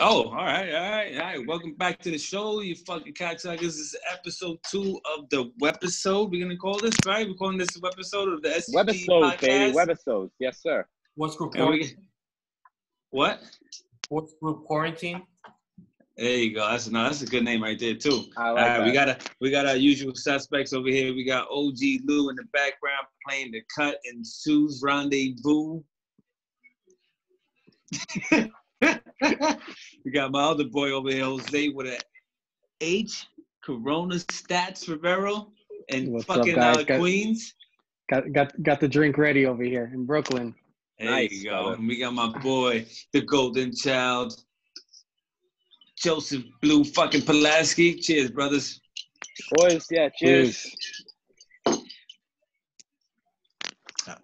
Oh, all right. Welcome back to the show, you fucking cocksuckers. This is episode 2 of the Webisode. We're gonna call this, right? We're calling this Webisode of the SCG Webisode, podcast. baby, Webisode. Yes, sir. What's group quarantine? What? What's group quarantine? There you go. That's a good name right there too. I like that. We got our usual suspects over here. We got OG Lou in the background playing the cut and Sue's rendezvous. We got my other boy over here, Jose, with an H, Corona Stats Rivero, and What's fucking up, guys? Queens. Got the drink ready over here in Brooklyn. There Nice, you go. brother. And we got my boy, the Golden Child, Joseph Blue fucking Pulaski. Cheers, brothers. Boys, yeah, cheers.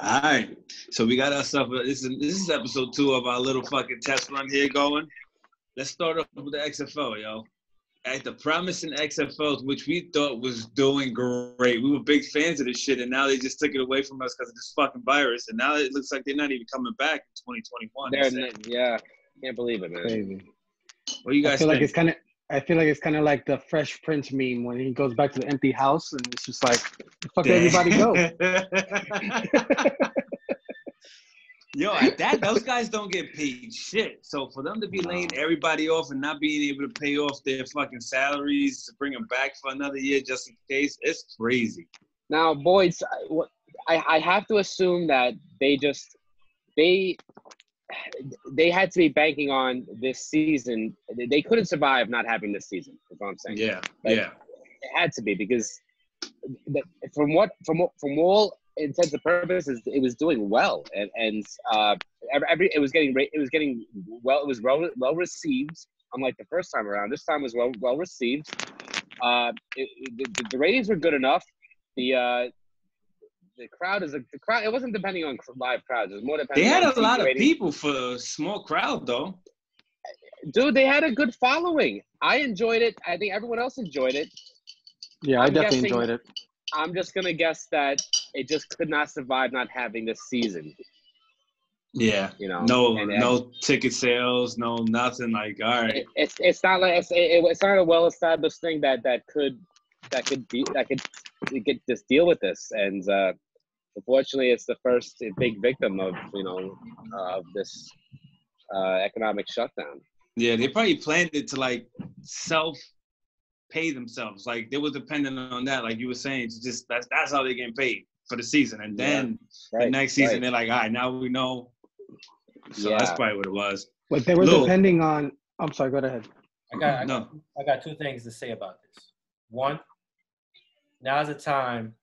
All right. So we got ourselves, this is episode 2 of our little fucking test run here going. Let's start off with the XFL, yo. At the promising XFL, which we thought was doing great. We were big fans of this shit, and now they just took it away from us because of this fucking virus. And now it looks like they're not even coming back in 2021. Yeah, can't believe it, man. Crazy. What do you guys I feel think? like it's kind of like the Fresh Prince meme when he goes back to the empty house and it's just like, the fuck did everybody go? Yo, at that, those guys don't get paid shit. So for them to be laying everybody off and not being able to pay off their fucking salaries to bring them back for another year just in case, it's crazy. Now, boys, I have to assume that they had to be banking on this season. They couldn't survive not having this season. Is what I'm saying. Yeah, It had to be because from all intents and purposes, it was doing well, and it was getting well received. Unlike the first time around, this time was well received. The ratings were good enough. The crowd. It wasn't depending on live crowds. It was more depending. They had on a lot of ratings. people for a small crowd, though. Dude, they had a good following. I enjoyed it. I think everyone else enjoyed it. Yeah, I definitely enjoyed it. I'm just gonna guess that it just could not survive not having this season. Yeah, You know, no ticket sales, no nothing. Like, all right, It's not like it's not a well established thing that could get this deal with this, and unfortunately, it's the first big victim of of this economic shutdown. yeah, they probably planned it to like self-pay themselves. Like they were dependent on that, like you were saying. It's just that's how they're getting paid for the season, and then the next season they're like, all right, now we know. So that's probably what it was. But they were depending on. I'm sorry. Go ahead. I got 2 things to say about this. One, now's the time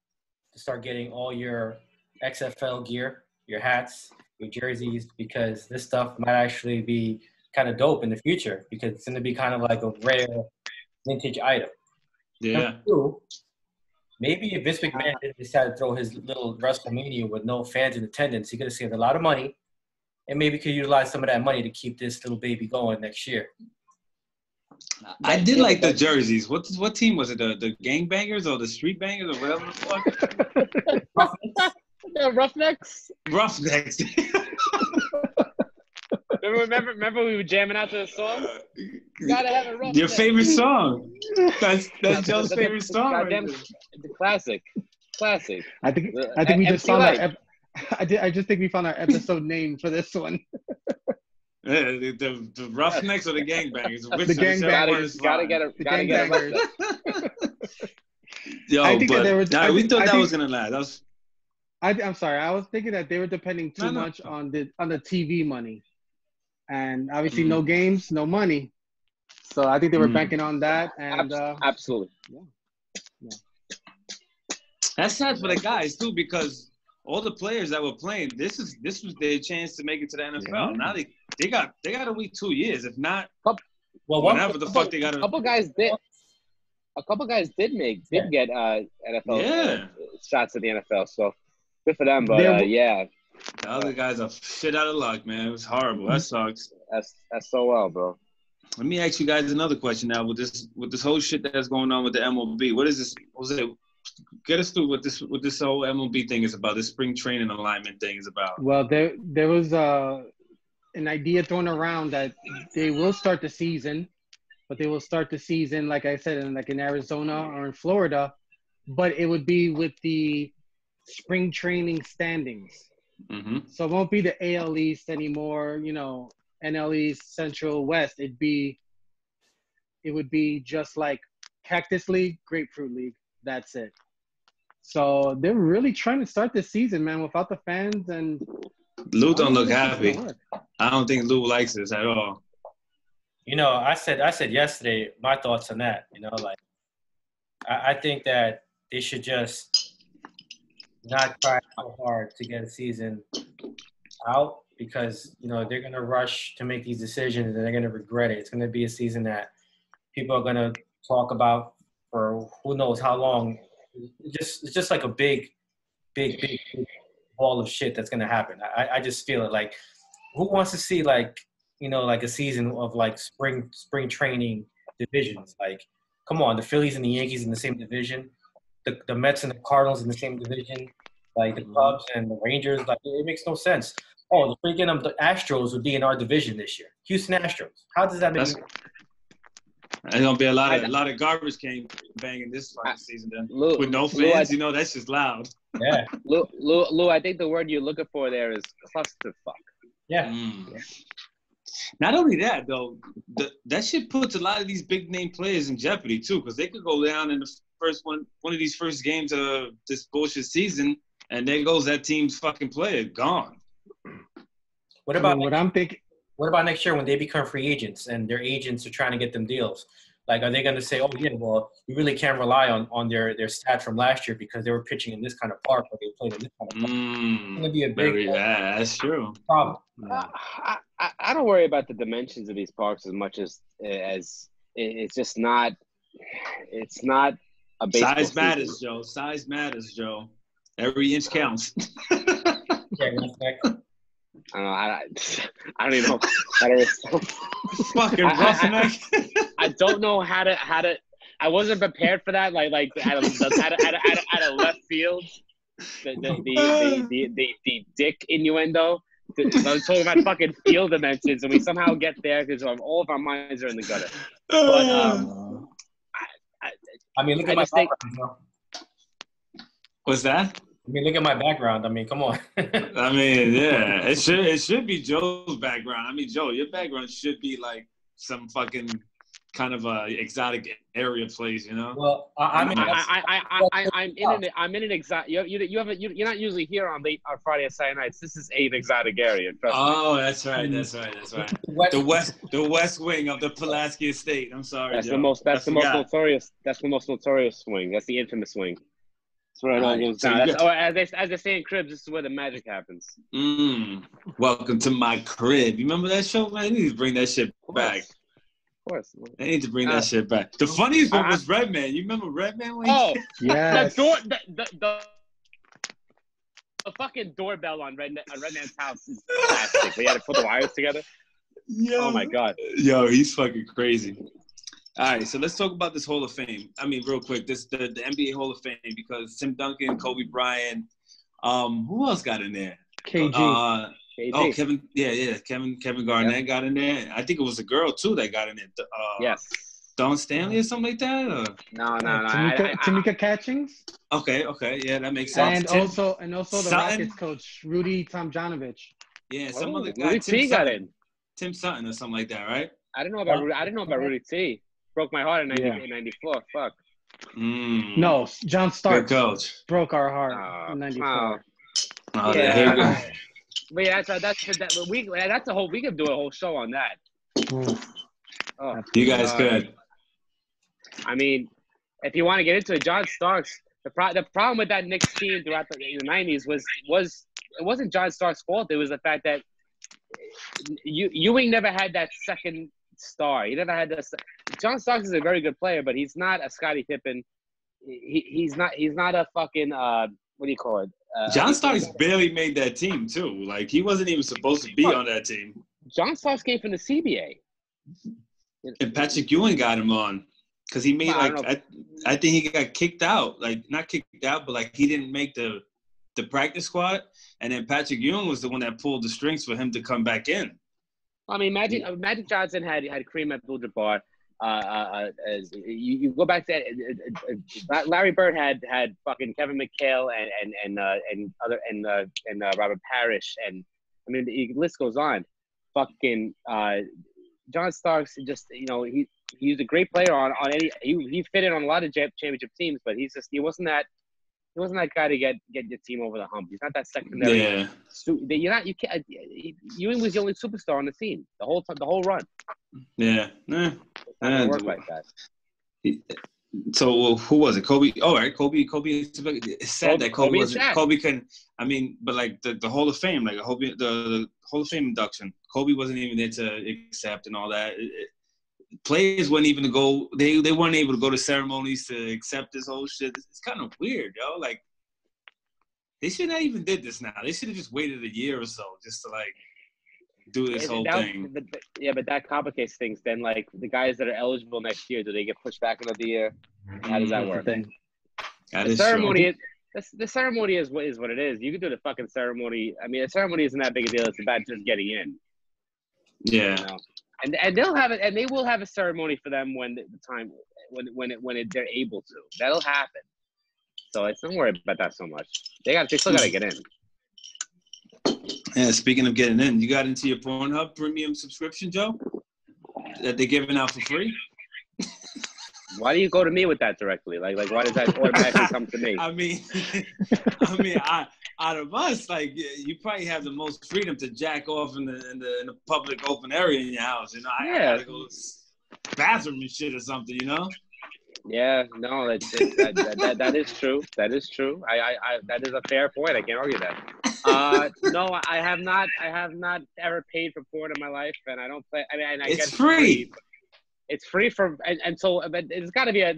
to start getting all your XFL gear, your hats, your jerseys, because this stuff might actually be kind of dope in the future because it's going to be kind of like a rare vintage item. Yeah. Number 2, maybe if Vince McMahon didn't decide to throw his little WrestleMania with no fans in attendance, he could have saved a lot of money and maybe could utilize some of that money to keep this little baby going next year. I did like the jerseys. What team was it? The Gangbangers or the Street Bangers or whatever the fuck? Ruffnecks. Ruffnecks. Remember we were jamming out to the song. You gotta have a Ruffnecks. Your favorite song. That's Joe's favorite song. Goddamn, the classic. I think we just found our. I just think we found our episode name for this one. Yeah, the Ruffnecks or the Gangbangers? The Gangbangers. Gotta get a Yo, I think but we thought that was gonna last. I'm sorry. I was thinking that they were depending too much on the TV money, and obviously no games, no money. So I think they were banking on that. And absolutely. Yeah. That's sad for the guys too, because all the players that were playing, this was their chance to make it to the NFL. Yeah. Now they got to wait 2 years, if not. Well, whatever the fuck they got to. A couple guys did get NFL shots at the NFL. So good for them. But the other guys are shit out of luck, man. It was horrible. That sucks. That's so well, bro. Let me ask you guys another question now. With this whole shit that's going on with the MLB, what is this? Get us through what this whole MLB thing is about. This spring training alignment thing is about. Well, there was an idea thrown around that they will start the season, but they will start the season, like I said, in Arizona or in Florida, but it would be with the spring training standings. Mm-hmm. So it won't be the AL East anymore, NL East, Central, West. It would be just like Cactus League, Grapefruit League. That's it. So they're really trying to start the season, man, without the fans. And Lou don't look happy. I don't think Lou likes this at all. I said yesterday my thoughts on that. I think that they should just not try so hard to get a season out because they're gonna rush to make these decisions and they're gonna regret it. It's gonna be a season that people are gonna talk about for who knows how long. It's just like a big ball of shit that's gonna happen. I just feel it. Like, who wants to see like a season of like spring training divisions? Like, come on, the Phillies and the Yankees in the same division, the Mets and the Cardinals in the same division, like the Cubs and the Rangers. Like, it makes no sense. Oh, the freaking the Astros would be in our division this year. Houston Astros. How does that make sense? There's gonna be a lot of garbage can banging this season then. With no fans, that's just loud. Yeah. Lou, I think the word you're looking for there is clusterfuck. Yeah. Not only that though, that shit puts a lot of these big name players in jeopardy too, because they could go down in the first one of these first games of this bullshit season, and there goes that team's fucking player gone. What about what I'm thinking? What about next year when they become free agents and their agents are trying to get them deals? Like, are they going to say, oh, yeah, well, you really can't rely on their stats from last year because they were pitching in this kind of park or they played in this kind of park? It's going to be a big that's true. problem. I don't worry about the dimensions of these parks as much as it's just not – it's not a baseball Size season. matters, Joe. Size matters, Joe. Every inch counts. I don't even know how to respond. Fucking Ruffneck. I don't know how to. I wasn't prepared for that. Like at a left field, the dick innuendo. I was talking about fucking field dimensions, and we somehow get there because all of our minds are in the gutter. But I mean, look at my background. What's that? I mean, look at my background. I mean, come on. I mean, yeah, it should be Joe's background. I mean, Joe, your background should be like some fucking kind of a exotic area place, Well, I'm in an exotic. You're not usually here on Friday and Saturday nights. This is an exotic area. Oh, that's right. The west wing of the Pulaski Estate. I'm sorry. That's Joe. the most notorious. That's the most notorious swing. That's the infamous swing. That's where it all goes down. As they say in Cribs, this is where the magic happens. Welcome to my crib. You remember that show, man? They need to bring that shit back. Of course. They need to bring that shit back. The funniest one was Redman. You remember Redman? Yeah. The fucking doorbell on Redman's house is plastic. We had to put the wires together. Oh my god. Yo, he's fucking crazy. All right, so let's talk about this Hall of Fame. I mean, real quick, the NBA Hall of Fame, because Tim Duncan, Kobe Bryant, who else got in there? KG. KG. Oh, Kevin Garnett got in there. I think it was a girl too that got in there. Yes. Dawn Stanley or something like that. Or? No. Tamika Catchings. Okay, yeah, that makes sense. And also the Rockets coach Rudy Tomjanovich. Yeah, some other guy. Rudy T got in. Tim Sutton or something like that, right? I didn't know about Rudy T. Broke my heart in 94. Fuck. No, John Starks. Good coach. Broke our heart in 94. Yeah. But yeah, that's a whole. We could do a whole show on that. Oh, you guys could. I mean, if you want to get into it, John Starks. The problem with that Knicks team throughout the 90s was it wasn't John Starks' fault. It was the fact that Ewing never had that second star. He never had this. John Starks is a very good player, but he's not a Scottie Pippen. He's not a fucking what do you call it? John Starks barely made that team too. Like, he wasn't even supposed to be on that team. John Starks came from the CBA. And Patrick Ewing got him on because he made I think he got kicked out. Like, not kicked out, but like he didn't make the practice squad. And then Patrick Ewing was the one that pulled the strings for him to come back in. I mean, Magic Johnson had Kareem Abdul-Jabbar. You go back to Larry Bird had fucking Kevin McHale and Robert Parrish, and I mean the list goes on. Fucking John Starks, just he's a great player on any. He fit in on a lot of championship teams, but he wasn't that guy to get your team over the hump. He's not that secondary. Yeah. Ewing was the only superstar on the team the whole run. Yeah. It doesn't work like that. So who was it? Kobe. All right, Kobe. It's sad that Kobe wasn't. Kobe couldn't. I mean, but like the Hall of Fame, like the Hall of Fame induction, Kobe wasn't even there to accept and all that. Players weren't even to go. They weren't able to go to ceremonies to accept this whole shit. It's kind of weird, yo. Like they should not even did this now. They should have just waited a year or so just to like do this whole thing. But that complicates things. Then, like the guys that are eligible next year, do they get pushed back another year? How does that work? The ceremony is what it is. You can do the fucking ceremony. I mean, a ceremony isn't that big a deal. It's about just getting in. Yeah. And they'll have it, and they will have a ceremony for them when they're able to. That'll happen. So don't worry about that so much. They still gotta get in. Yeah, speaking of getting in, you got into your Pornhub premium subscription, Joe? That they're giving out for free? Why do you go to me with that directly? Like why does that automatically come to me? I mean, out of us, like you probably have the most freedom to jack off in the public open area in your house. I gotta go to the bathroom and shit or something, Yeah, no, that is true. That is true. I that is a fair point. I can't argue that. No, I have not ever paid for porn in my life, and I don't play. I mean, I it's get free. It's free and so but there's got to be a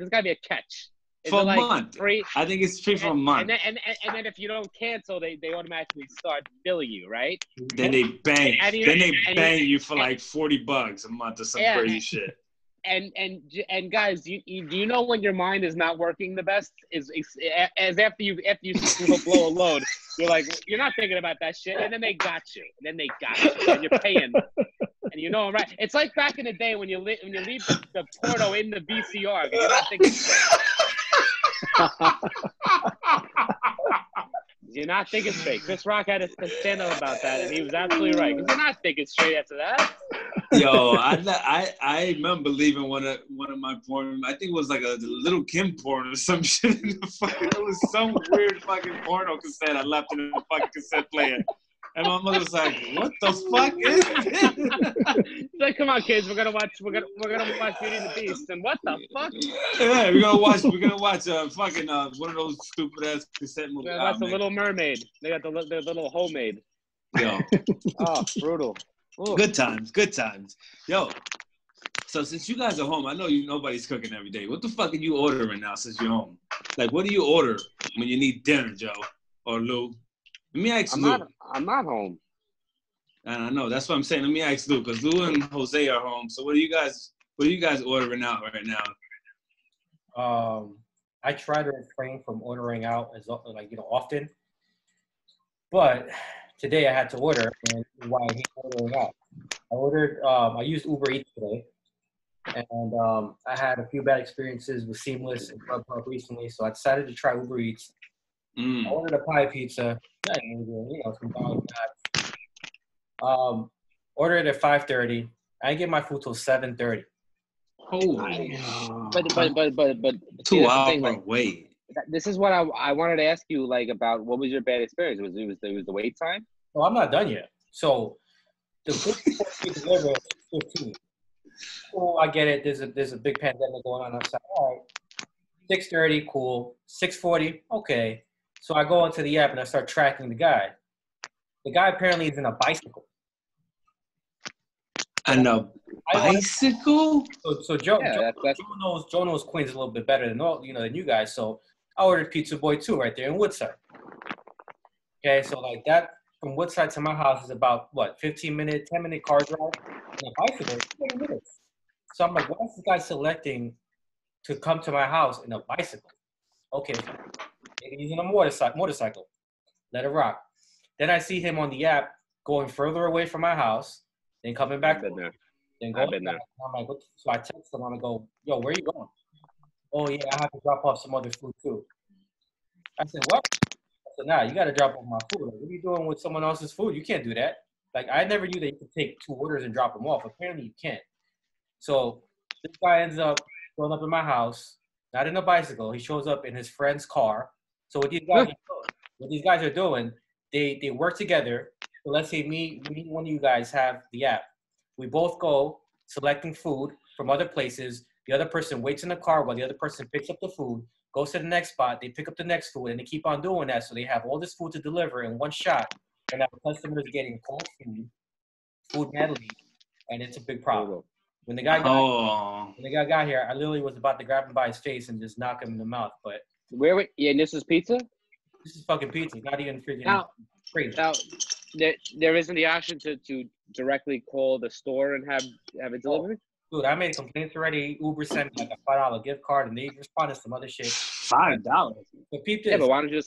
catch. Is for it a month. Free? I think it's free for a month. And then if you don't cancel, they automatically start billing you, right? Then they bang. You for like $40 a month or some crazy shit. And guys, do you know when your mind is not working the best is after you blow a load, you're not thinking about that shit, and then they got you, and you're paying, and I'm right. It's like back in the day when you leave the porno in the VCR, you're not thinking straight. You're not thinking straight. Chris Rock had a stand up about that, and he was absolutely right. You're not thinking straight after that. Yo, I remember leaving one of my porn. I think it was like a Little Kim porn or some shit. It was some weird fucking porno cassette I left in the fucking cassette player. And my mother was like, "What the fuck is this?" She's like, "Come on, kids, we're gonna watch Beauty and the Beast." And what the fuck? Yeah, we're gonna watch fucking one of those stupid ass cassette movies. Yeah, that's the Little Mermaid. They got the little homemade. Yo, oh, brutal. Ooh. Good times. Yo, so since you guys are home, I know nobody's cooking every day. What the fuck are you ordering now since you're home? Like, what do you order when you need dinner, Joe or Lou? Let me ask Lou. I'm not home. I know. That's what I'm saying. Let me ask Lou, because Lou and Jose are home. So what are you guys ordering out right now? I try to refrain from ordering out often. But today I had to order, and why I hate ordering out. I used Uber Eats today, and I had a few bad experiences with Seamless and Grubhub recently, so I decided to try Uber Eats. I ordered a pie pizza, some garlic knots. Ordered at 5:30. I didn't get my food till 7:30. Holy! But 2 hours wait. This is what I wanted to ask you about. What was your bad experience? Was the wait time? Well, I'm not done yet. So the food delivered 15. Oh, I get it. There's a big pandemic going on outside. All right. 6:30, cool. 6:40, okay. So I go onto the app and I start tracking the guy. The guy apparently is in a bicycle. And a bicycle? So Joe knows Queens a little bit better than you guys. So I ordered Pizza Boy 2 right there in Woodside. Okay, so like that from Woodside to my house is about 10-minute car drive. And a bicycle is 20 minutes. So I'm like, why is this guy selecting to come to my house in a bicycle? Okay, maybe he's in a motorcycle. Let it rock. Then I see him on the app going further away from my house. then coming back. I've been there. Then I've been there. I'm like, what? So I text them. I go, yo, where are you going? Oh yeah, I have to drop off some other food too. I said, what? I said, nah, you got to drop off my food. Like, what are you doing with someone else's food? You can't do that. Like, I never knew that you could take 2 orders and drop them off. Apparently, you can't. So this guy ends up showing up in my house, not in a bicycle. He shows up in his friend's car. So what these guys are doing, they work together. So let's say me, one of you guys have the app. We both go selecting food from other places. The other person waits in the car while the other person picks up the food, goes to the next spot, they pick up the next food, and they keep on doing that. So they have all this food to deliver in one shot. And now the customer is getting cold food medley, and it's a big problem. When the guy got here, I literally was about to grab him by his face and just knock him in the mouth. But and this is pizza? This is fucking pizza, not even freaking crazy. Now, there isn't the option to directly call the store and have it delivered? Dude, I made complaints already. Uber sent me like a $5 gift card, and they responded to some other shit. $5? But people, yeah, but why don't you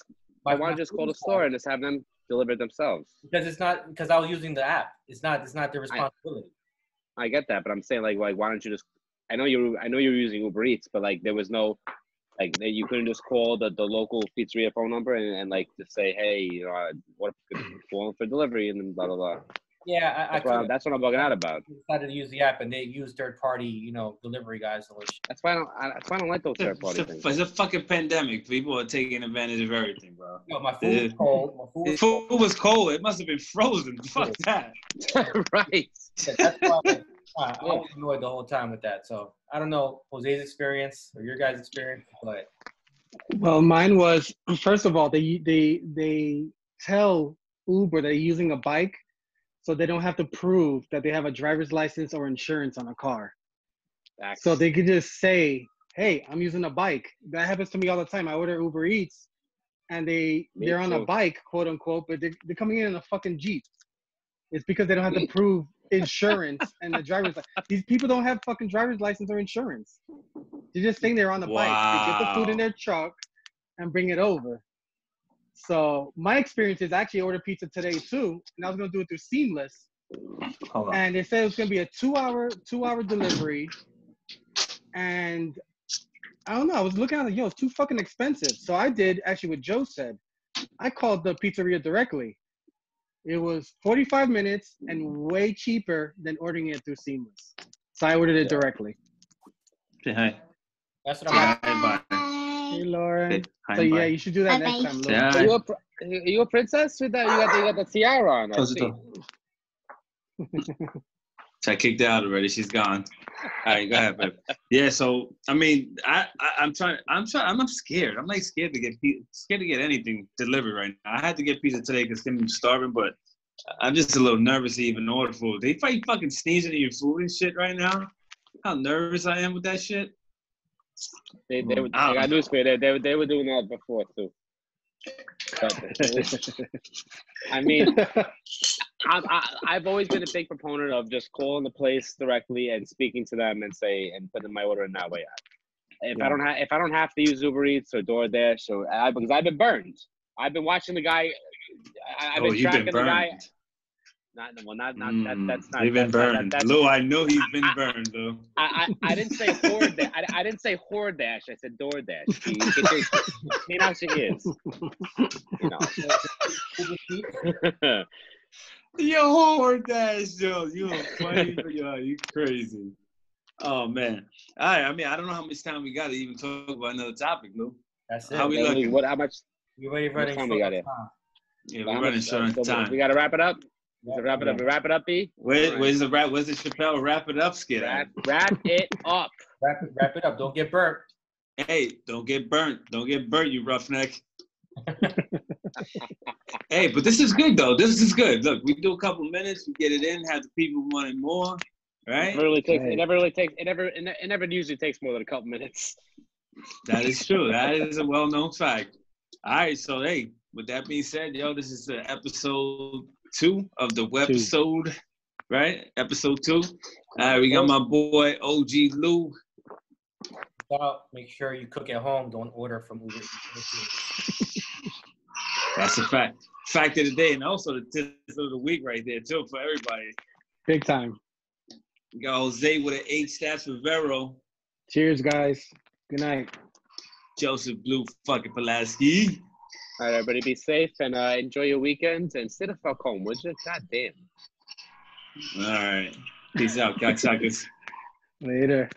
just call the store and just have them deliver it themselves? Because I was using the app. It's not their responsibility. I get that, but I'm saying like why don't you just? I know you're using Uber Eats, but like there was no, like you couldn't just call the local pizzeria phone number and like just say, hey, you know, what if calling for delivery and then blah blah blah. Yeah, that's what I'm bugging out about. I decided to use the app, and they use third-party, you know, delivery guys. That's why I don't like those third-party things. It's a fucking pandemic. People are taking advantage of everything, bro. Yo, my food was cold. My food was cold. It must have been frozen. Fuck that. Right. Yeah, that's why I was annoyed the whole time with that. So I don't know Jose's experience or your guys' experience, but well, mine was, first of all, they tell Uber they're using a bike, so they don't have to prove that they have a driver's license or insurance on a car. So they could just say, hey, I'm using a bike. That happens to me all the time. I order Uber Eats, and they're on a bike, quote unquote, but they're coming in a fucking Jeep. It's because they don't have to prove insurance and the driver's license. These people don't have fucking driver's license or insurance. They're just saying they're on the bike. They get the food in their truck and bring it over. So my experience is I actually ordered pizza today too, and I was gonna do it through Seamless. And they said it was gonna be a 2-hour delivery. And I don't know, I was looking at it, it's too fucking expensive. So I did actually what Joe said. I called the pizzeria directly. It was 45 minutes and way cheaper than ordering it through Seamless. So I ordered it directly. Say hi. That's what I'm Bye. Hey, Lauren. Hey, so yeah, you should do that next time, Lauren. Yeah. Are you a princess with that? You got the tiara on. Close the door. So I kicked her out already. She's gone. All right, go ahead, babe. Yeah. So I mean, I'm scared. I'm like scared to get anything delivered right now. I had to get pizza today because I'm starving, but I'm just a little nervous to even order food. They fucking sneezing in your food and shit right now. How nervous I am with that shit. They got news for you. They were doing that before too. I mean, I've always been a big proponent of just calling the place directly and speaking to them and putting my order in that way. If I don't have to use Uber Eats or DoorDash because I've been burned. I've been watching the guy. I've been tracking the guy. That's not. You've been burned, Lou. I know he's been burned, Lou. I didn't say DoorDash. I didn't say DoorDash. I said DoorDash. You know how she is. Yo, DoorDash, yo, you funny, yo, you crazy. Oh man. All right. I mean, I don't know how much time we got to even talk about another topic, Lou. That's it. How we looking? How much? You're running time we got here? Yeah, we're running short on time. We got to wrap it up. Wrap it up, B. Where's the Chappelle wrap it up skit? Wrap it up. Wrap it up. Don't get burnt. Hey, don't get burnt. Don't get burnt, you roughneck. Hey, but this is good though. This is good. Look, we do a couple minutes, we get it in, have the people wanting more, right? It never usually takes more than a couple minutes. That is true. That is a well-known fact. All right, so hey, with that being said, yo, this is episode 2 of the Webisode, right? Episode 2. All right, we got my boy OG Lou. Make sure you cook at home. Don't order from Uber Eats. That's a fact. Fact of the day, and also the tip of the week right there too for everybody. Big time. We got Jose with an 8 stats for Vero. Cheers, guys. Good night. Joseph Blue fucking Pulaski. All right, everybody, be safe and enjoy your weekend. And stay the fuck home, would you? God damn. All right. Peace out, cocksuckers. Later.